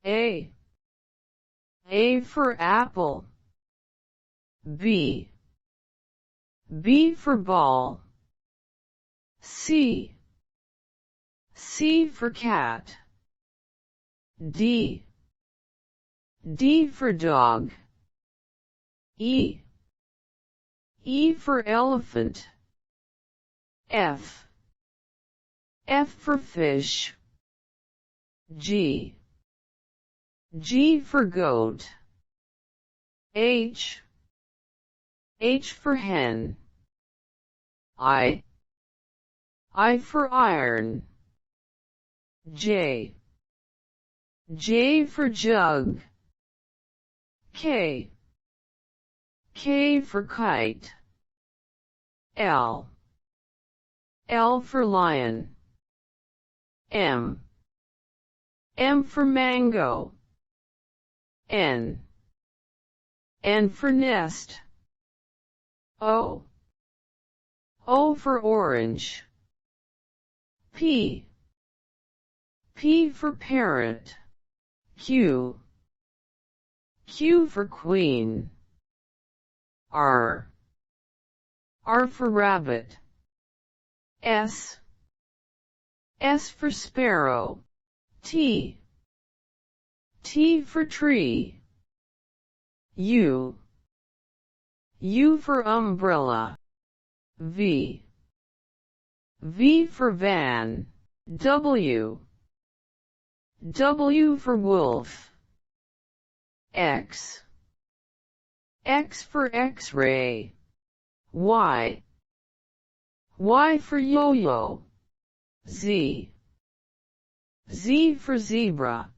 A for apple. B for ball. C for cat. D for dog. E for elephant. F for fish. G for goat. H for hen. I for iron. J for jug. K for kite. L for lion. M for mango. N for nest. O for orange. P for parrot. Q for queen. R for rabbit. S for sparrow. T for tree. U for umbrella. V for van. W for wolf. X for X-ray. Y for yo-yo. Z for zebra.